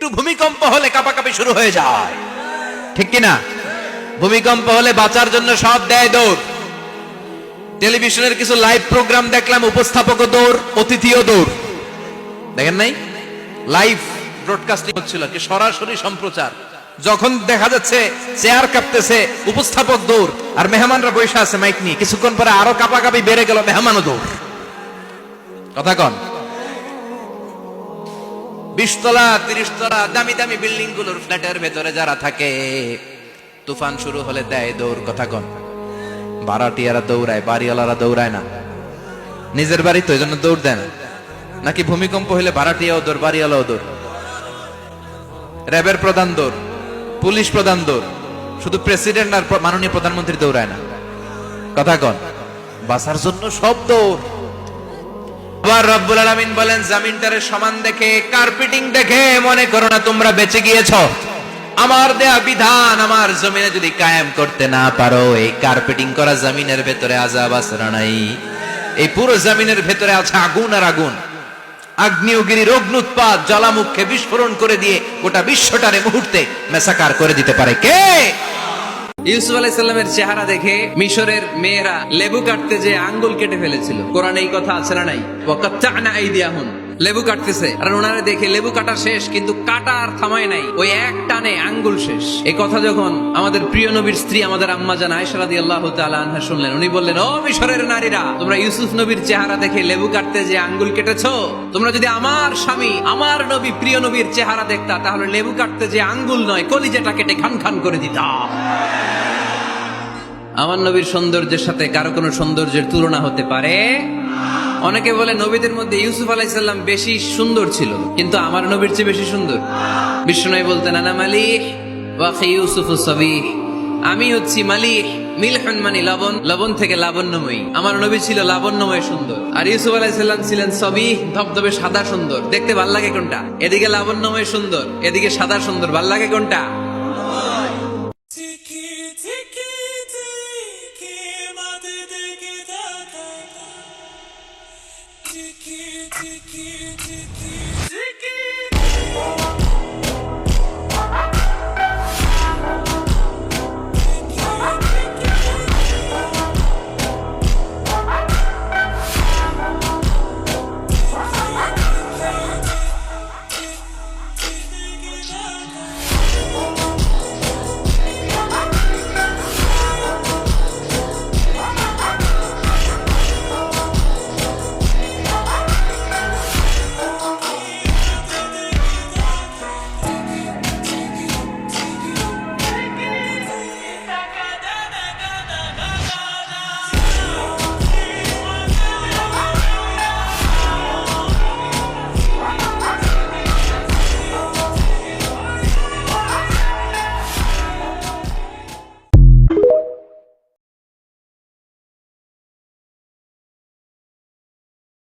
একটু ভূমিকম্প হলে কাঁপাকাঁপি শুরু হয়ে যায়, ঠিক কিনা? ভূমিকম্প হলে বাঁচার জন্য সব দেয় দৌড়। টেলিভিশনের কিছু লাইভ প্রোগ্রাম দেখলাম, উপস্থাপকও দৌড়, অতিথিও দৌড়। দেখেন নাই? লাইভ ব্রডকাস্টিং হচ্ছিল, কি সরাসরি সম্প্রচার। যখন দেখা যাচ্ছে চেয়ার কাঁপতেছে, উপস্থাপক দৌড়, আর মেহমানরা বসে আছে মাইক নিয়ে। কিছুক্ষণ পরে আরো কাঁপাকাঁপি বেড়ে গেল, মেহমানও দৌড়। কথা কন। 20 তলা 30 তলা দামি দামি বিল্ডিং গুলোর ফ্ল্যাটের ভেতরে যারা থাকে, তুফান শুরু হলে দেয় দৌড়। কথা কন। ভাড়াটিয়ারা দৌড়ায়, বাড়িওয়ালারা দৌড়ায় না। নিজের বাড়ি তো, এই জন্য দৌড় দেয় না। নাকি ভূমিকম্প হলে ভাড়াটিয়াও দৌড়, বাড়িওয়ালাও দৌড়। র্যাবের প্রধান দৌড়, পুলিশ প্রধান দৌড়, শুধু প্রেসিডেন্ট আর মাননীয় প্রধানমন্ত্রী দৌড়ায় না। কথা কন। বাঁচার জন্য সব দৌড়। আবার রব্বুল আলামিন বলেন, জমিনটারে সমান দেখে, কার্পেটিং দেখে মনে করো না তোমরা বেঁচে গিয়েছো। আমার দেয়া বিধান আমার জমিনে যদি কায়েম করতে না পারো, এই কার্পেটিং করা জমিনের ভেতরে আযাব আছে না নাই? এই পুরো জমিনের ভেতরে আছে আগুন আর আগুন। আগ্নেয়গিরির অগ্নুৎপাত জ্বালামুখে বিস্ফোরণ করে দিয়ে গোটা বিশ্বটারে মুহূর্তে মেসাকার করে দিতে পারে কে? ইউসুফ আলাইহিস সালামের চেহারা দেখে মিশরের মেয়েরা লেবু কাটতে যে আঙ্গুল কেটে ফেলেছিল। কোরআনে এই কথা আছে না নাই? ওয়াকাত্তা'না আইদিয়াহুম, লেবু কাটতেছে, আর ওনারে দেখে লেবু কাটা শেষ, কিন্তু কাটা আর থামায় নাই, ওই এক টানে আঙ্গুল শেষ। এই কথা যখন আমাদের প্রিয় নবীর স্ত্রী আমাদের আম্মা জান আয়েশা রাদিয়াল্লাহু তাআলা আনহা শুনলেন, উনি বললেন, ও মিশরের নারীরা, তোমরা ইউসুফ নবীর চেহারা দেখে লেবু কাটতে যে আঙ্গুল কেটেছো, তোমরা যদি আমার স্বামী আমার নবী প্রিয় নবীর চেহারা দেখতা, তাহলে লেবু কাটতে যে আঙ্গুল নয়, কলিজাটা কেটে খান খান করে দিতা। আমার নবীর সৌন্দর্যের সাথে কারো কোনো সৌন্দর্যের তুলনা হতে পারে? অনেকে বলে নবীদের মধ্যে ইউসুফ আলাইহিস সালাম বেশি সুন্দর ছিল, কিন্তু আমার নবীর চেয়ে বেশি সুন্দর। বিশ্বনবী বলতেন, আনা মালিহ ওয়া আখি ইউসুফুস সাবিহ, আমি হচ্ছি মালিহ, মিলহুন মানে লবণ, লবণ থেকে লাবণ্যময়ী। আমার নবী ছিল লাবণ্যময় সুন্দর, আর ইউসুফ আলাইহিস সালাম ছিলেন সাবিহ, ধবধবে সাদা সুন্দর। দেখতে ভাল লাগে কোনটা? এদিকে লাবণ্যময় সুন্দর, এদিকে সাদা সুন্দর, ভাল লাগে কোনটা?